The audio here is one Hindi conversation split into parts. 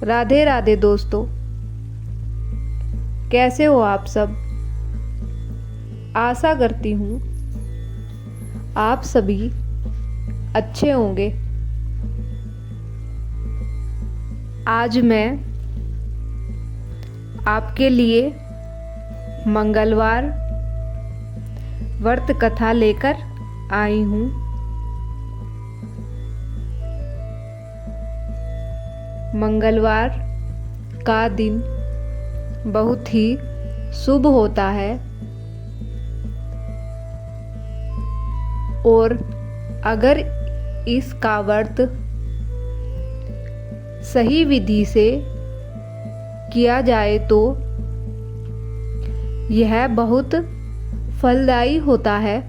राधे राधे दोस्तों, कैसे हो आप सब। आशा करती हूँ आप सभी अच्छे होंगे। आज मैं आपके लिए मंगलवार व्रत कथा लेकर आई हूँ। मंगलवार का दिन बहुत ही शुभ होता है और अगर इसका व्रत सही विधि से किया जाए तो यह बहुत फलदायी होता है।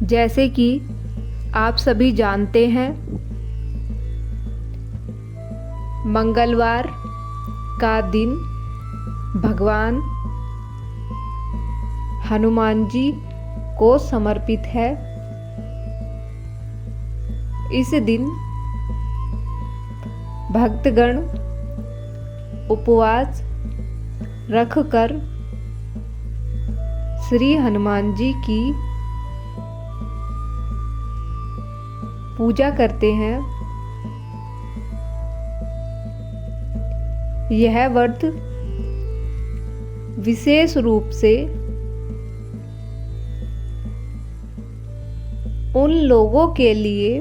जैसे कि आप सभी जानते हैं, मंगलवार का दिन भगवान हनुमान जी को समर्पित है। इस दिन भक्तगण उपवास रखकर श्री हनुमान जी की पूजा करते हैं। यह व्रत विशेष रूप से उन लोगों के लिए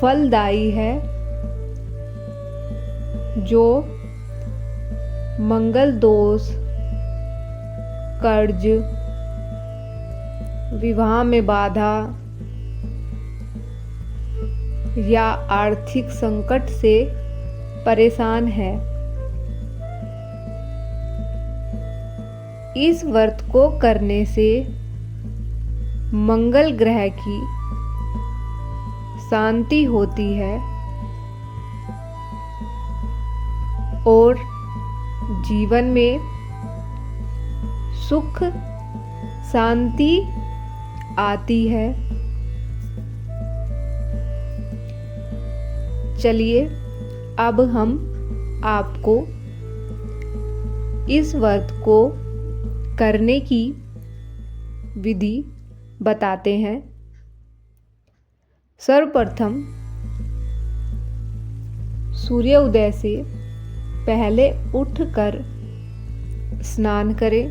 फलदायी है जो मंगल दोष, कर्ज, विवाह में बाधा या आर्थिक संकट से परेशान है। इस व्रत को करने से मंगल ग्रह की शांति होती है और जीवन में सुख शांति आती है। चलिए अब हम आपको इस व्रत को करने की विधि बताते हैं। सर्वप्रथम सूर्योदय से पहले उठकर स्नान करें,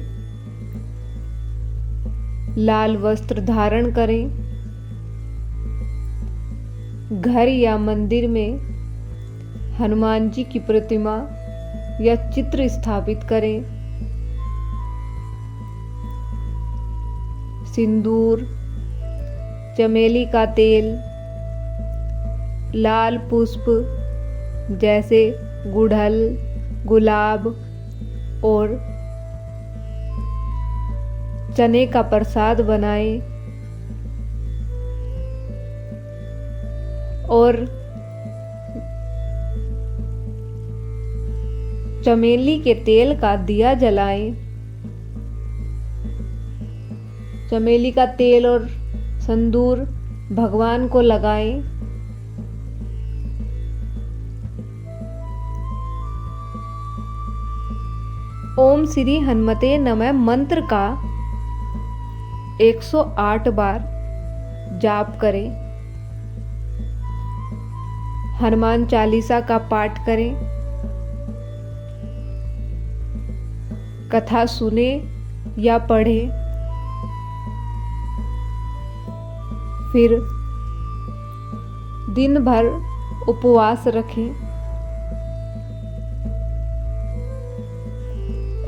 लाल वस्त्र धारण करें, घर या मंदिर में हनुमान जी की प्रतिमा या चित्र स्थापित करें, सिंदूर, चमेली का तेल, लाल पुष्प जैसे गुड़हल, गुलाब और चने का प्रसाद बनाएं और चमेली के तेल का दिया जलाएं। चमेली का तेल और सिंदूर भगवान को लगाएं। ओम श्री हनुमते नमः मंत्र का 108 बार जाप करें। हनुमान चालीसा का पाठ करें। कथा सुने या पढ़े। फिर दिन भर उपवास रखें।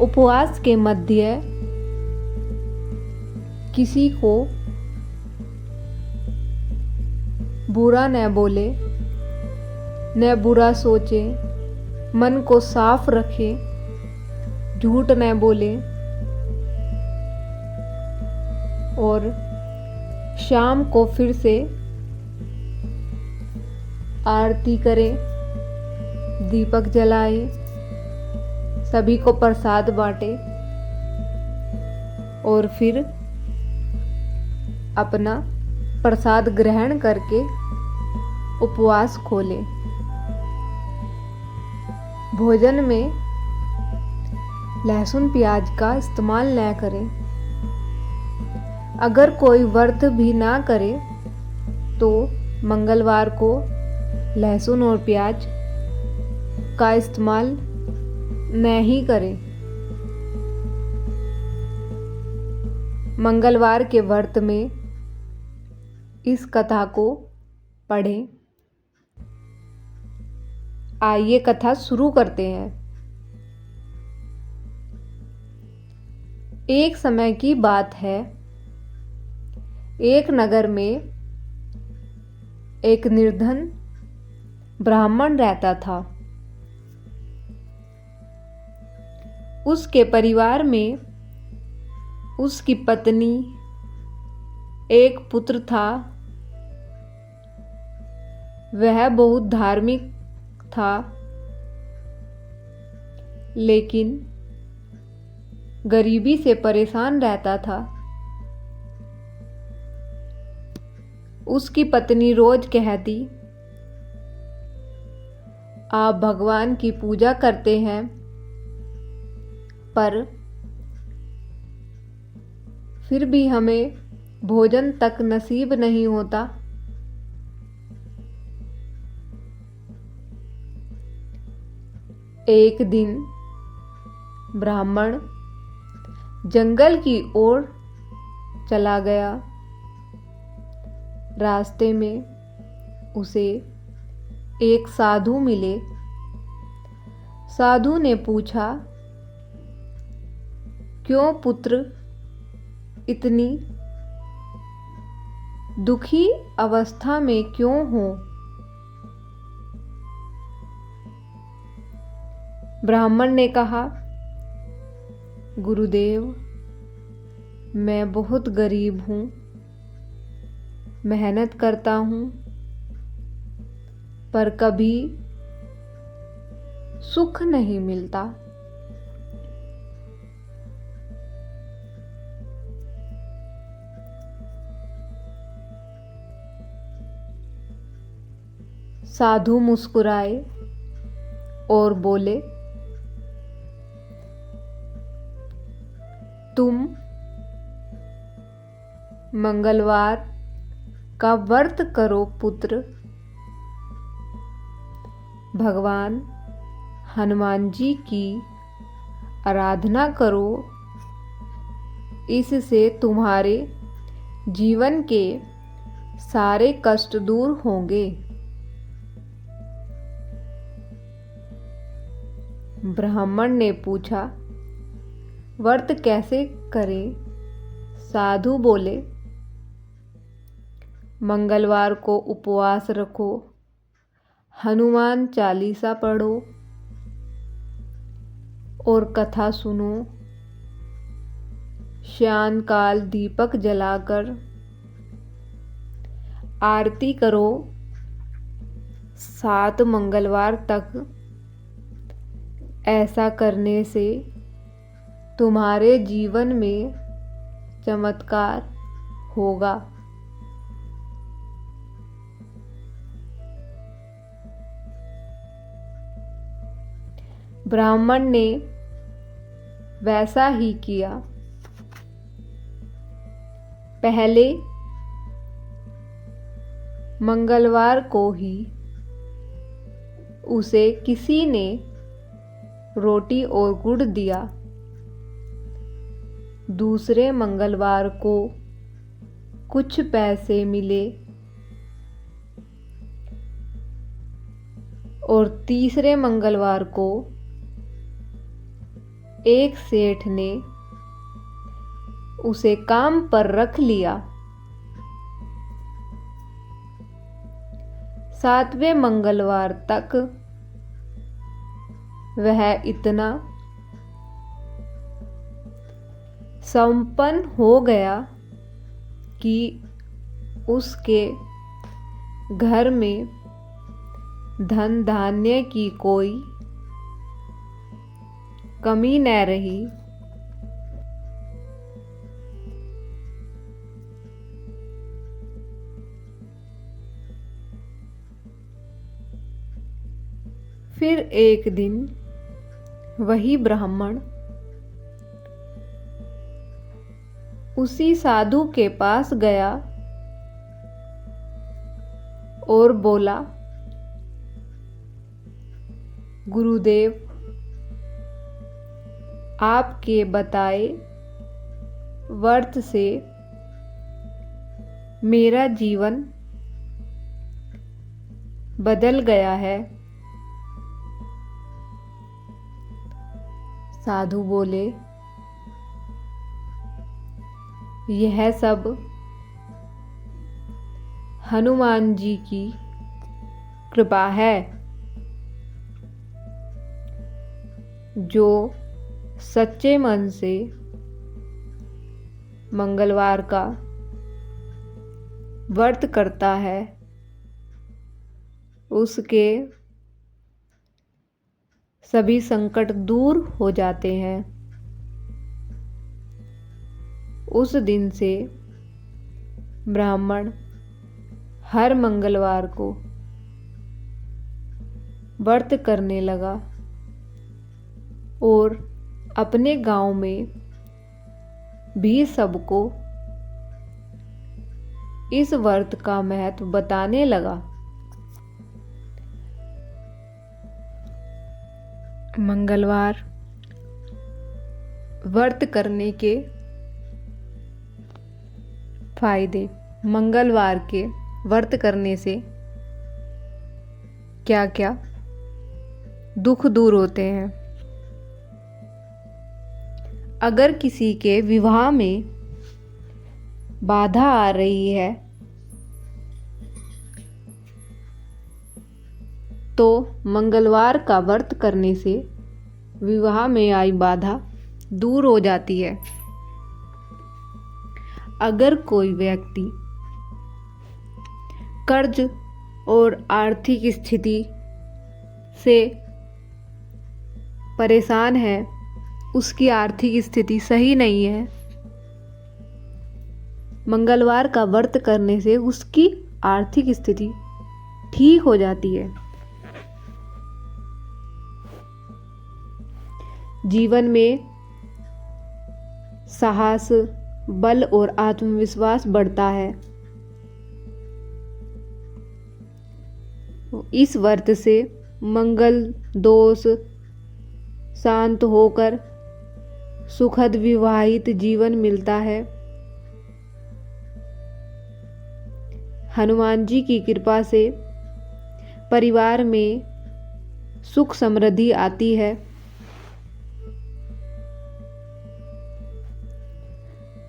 उपवास के मध्य किसी को बुरा न बोले, न बुरा सोचे, मन को साफ रखें, झूठ न बोले और शाम को फिर से आरती करें, दीपक जलाएं, सभी को प्रसाद बांटें और फिर अपना प्रसाद ग्रहण करके उपवास खोले। भोजन में लहसुन प्याज का इस्तेमाल न करें। अगर कोई व्रत भी ना करे तो मंगलवार को लहसुन और प्याज का इस्तेमाल न ही करें। मंगलवार के व्रत में इस कथा को पढ़ें। आइए कथा शुरू करते हैं। एक समय की बात है, एक नगर में एक निर्धन ब्राह्मण रहता था। उसके परिवार में उसकी पत्नी, एक पुत्र था। वह बहुत धार्मिक था, लेकिन गरीबी से परेशान रहता था। उसकी पत्नी रोज कहती, आप भगवान की पूजा करते हैं, पर फिर भी हमें भोजन तक नसीब नहीं होता। एक दिन ब्राह्मण जंगल की ओर चला गया। रास्ते में उसे एक साधु मिले। साधु ने पूछा, क्यों पुत्र इतनी दुखी अवस्था में क्यों हो? ब्राह्मण ने कहा, गुरुदेव, मैं बहुत गरीब हूँ, मेहनत करता हूँ, पर कभी सुख नहीं मिलता। साधु मुस्कुराए और बोले, तुम मंगलवार का व्रत करो पुत्र। भगवान हनुमान जी की आराधना करो। इससे तुम्हारे जीवन के सारे कष्ट दूर होंगे। ब्राह्मण ने पूछा, व्रत कैसे करें? साधु बोले, मंगलवार को उपवास रखो, हनुमान चालीसा पढ़ो और कथा सुनो। श्याम काल दीपक जलाकर आरती करो। 7 मंगलवार तक ऐसा करने से तुम्हारे जीवन में चमत्कार होगा। ब्राह्मण ने वैसा ही किया। पहले मंगलवार को ही उसे किसी ने रोटी और गुड़ दिया। दूसरे मंगलवार को कुछ पैसे मिले और तीसरे मंगलवार को एक सेठ ने उसे काम पर रख लिया। 7वें मंगलवार तक वह इतना संपन्न हो गया कि उसके घर में धन धान्य की कोई कमी न रही। फिर एक दिन वही ब्राह्मण उसी साधु के पास गया और बोला, गुरुदेव, आपके बताए व्रत से मेरा जीवन बदल गया है। साधु बोले, यह सब हनुमान जी की कृपा है, जो सच्चे मन से मंगलवार का व्रत करता है, उसके सभी संकट दूर हो जाते हैं। उस दिन से ब्राह्मण हर मंगलवार को व्रत करने लगा और अपने गांव में भी सबको इस व्रत का महत्व बताने लगा। मंगलवार व्रत करने के फायदे। मंगलवार के व्रत करने से क्या क्या दुख दूर होते हैं। अगर किसी के विवाह में बाधा आ रही है तो मंगलवार का व्रत करने से विवाह में आई बाधा दूर हो जाती है। अगर कोई व्यक्ति कर्ज और आर्थिक स्थिति से परेशान है, उसकी आर्थिक स्थिति सही नहीं है, मंगलवार का व्रत करने से उसकी आर्थिक स्थिति ठीक हो जाती है। जीवन में साहस, बल और आत्मविश्वास बढ़ता है। इस व्रत से मंगल दोष शांत होकर सुखद विवाहित जीवन मिलता है। हनुमान जी की कृपा से परिवार में सुख समृद्धि आती है।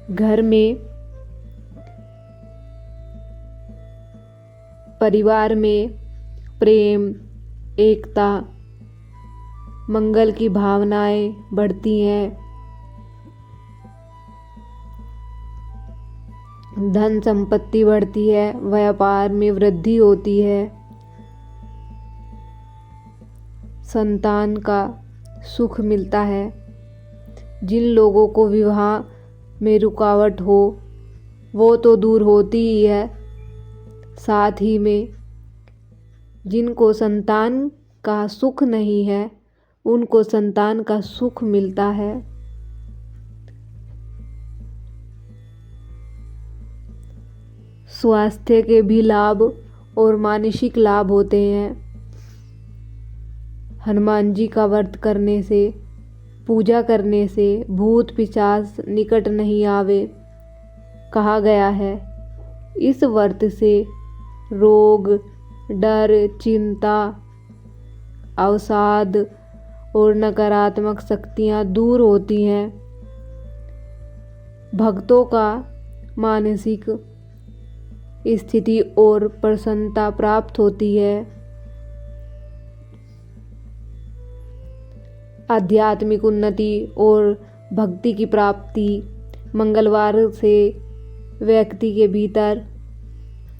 घर में परिवार में प्रेम, एकता, मंगल की भावनाएं बढ़ती हैं। धन संपत्ति बढ़ती है, व्यापार में वृद्धि होती है, संतान का सुख मिलता है। जिन लोगों को विवाह में रुकावट हो वो तो दूर होती ही है, साथ ही में जिनको संतान का सुख नहीं है उनको संतान का सुख मिलता है। स्वास्थ्य के भी लाभ और मानसिक लाभ होते हैं। हनुमान जी का व्रत करने से, पूजा करने से भूत पिशाच निकट नहीं आवे कहा गया है। इस व्रत से रोग, डर, चिंता, अवसाद और नकारात्मक शक्तियाँ दूर होती हैं। भक्तों का मानसिक स्थिति और प्रसन्नता प्राप्त होती है। आध्यात्मिक उन्नति और भक्ति की प्राप्ति। मंगलवार से व्यक्ति के भीतर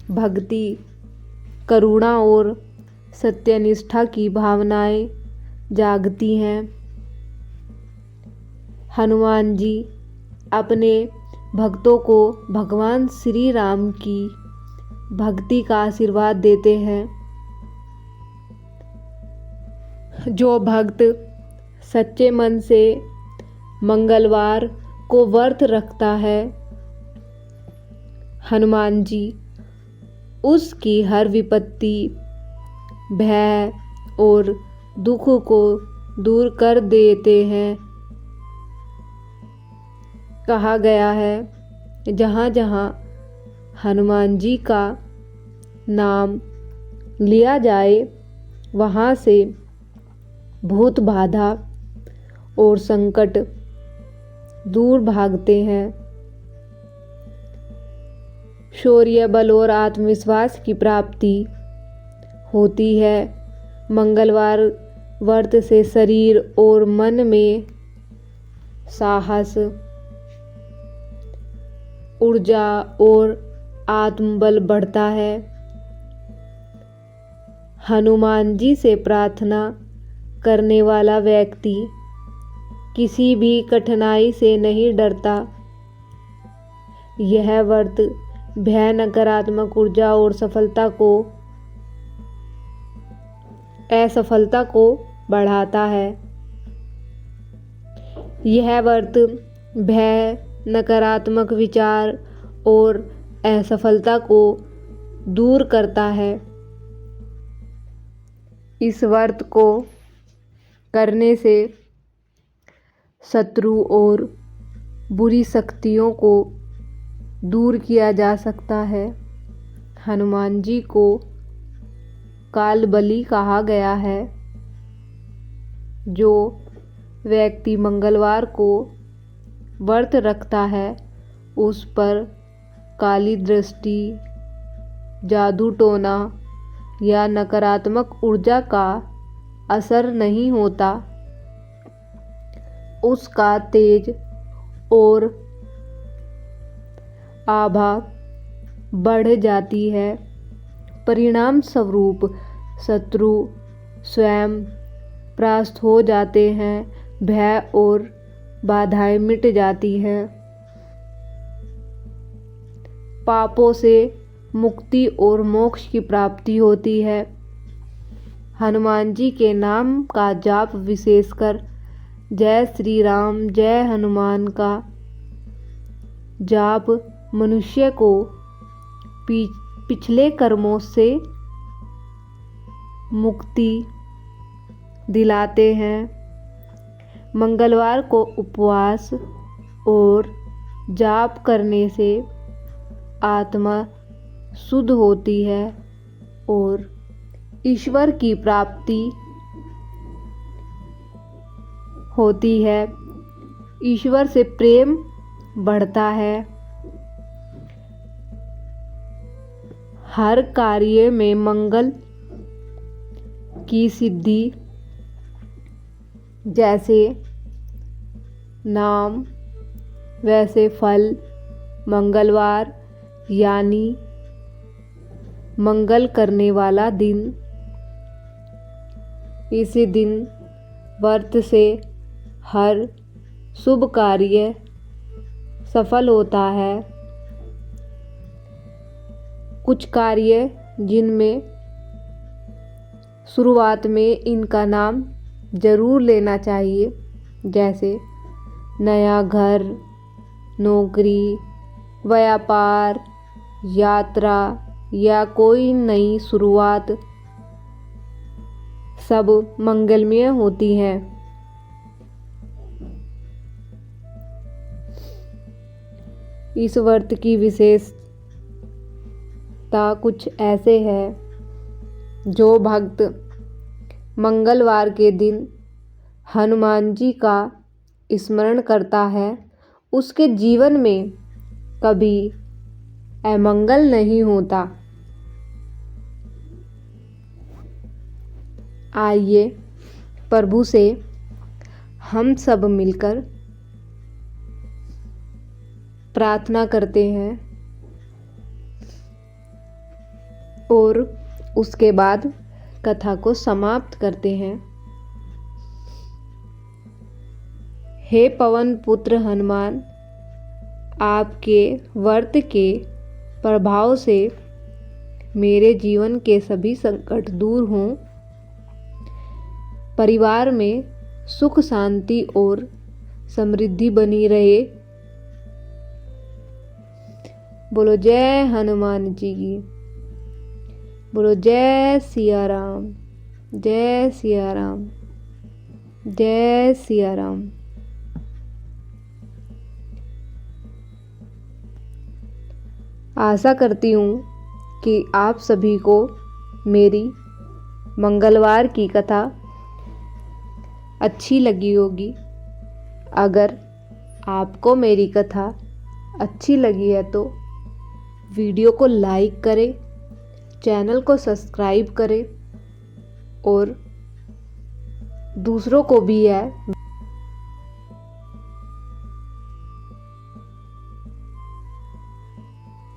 भक्ति, करुणा और सत्यनिष्ठा की भावनाएं जागती हैं। हनुमान जी अपने भक्तों को भगवान श्री राम की भक्ति का आशीर्वाद देते हैं। जो भक्त सच्चे मन से मंगलवार को व्रत रखता है, हनुमान जी उसकी हर विपत्ति, भय और दुख को दूर कर देते हैं। कहा गया है जहाँ जहाँ हनुमान जी का नाम लिया जाए वहाँ से भूत बाधा और संकट दूर भागते हैं। शौर्य, बल और आत्मविश्वास की प्राप्ति होती है। मंगलवार व्रत से शरीर और मन में साहस, ऊर्जा और आत्मबल बढ़ता है। हनुमान जी से प्रार्थना करने वाला व्यक्ति किसी भी कठिनाई से नहीं डरता। यह व्रत भय, नकारात्मक ऊर्जा और असफलता को बढ़ाता है। यह व्रत भय, नकारात्मक विचार और असफलता को दूर करता है। इस व्रत को करने से शत्रु और बुरी शक्तियों को दूर किया जा सकता है। हनुमान जी को काल बलि कहा गया है। जो व्यक्ति मंगलवार को व्रत रखता है उस पर काली दृष्टि, जादू टोना या नकारात्मक ऊर्जा का असर नहीं होता। उसका तेज और आभा बढ़ जाती है। परिणाम स्वरूप शत्रु स्वयं परास्त हो जाते हैं। भय और बाधाएं मिट जाती हैं। पापों से मुक्ति और मोक्ष की प्राप्ति होती है। हनुमान जी के नाम का जाप, विशेषकर जय श्री राम, जय हनुमान का जाप मनुष्य को पिछले कर्मों से मुक्ति दिलाते हैं। मंगलवार को उपवास और जाप करने से आत्मा शुद्ध होती है और ईश्वर की प्राप्ति होती है। ईश्वर से प्रेम बढ़ता है। हर कार्य में मंगल की सिद्धि, जैसे नाम वैसे फल। मंगलवार यानी मंगल करने वाला दिन। इसी दिन व्रत से हर शुभ कार्य सफल होता है। कुछ कार्य जिनमें शुरुआत में इनका नाम जरूर लेना चाहिए, जैसे नया घर, नौकरी, व्यापार, यात्रा या कोई नई शुरुआत, सब मंगलमय होती हैं। इस व्रत की विशेषता कुछ ऐसे है। जो भक्त मंगलवार के दिन हनुमान जी का स्मरण करता है उसके जीवन में कभी अमंगल नहीं होता। आइए प्रभु से हम सब मिलकर प्रार्थना करते हैं और उसके बाद कथा को समाप्त करते हैं। हे पवन पुत्र हनुमान, आपके व्रत के प्रभाव से मेरे जीवन के सभी संकट दूर हों। परिवार में सुख शांति और समृद्धि बनी रहे। बोलो जय हनुमान जी की। बोलो जय सिया राम, जय सिया राम, जय सिया राम। आशा करती हूँ कि आप सभी को मेरी मंगलवार की कथा अच्छी लगी होगी। अगर आपको मेरी कथा अच्छी लगी है तो वीडियो को लाइक करें, चैनल को सब्सक्राइब करें और दूसरों को भी है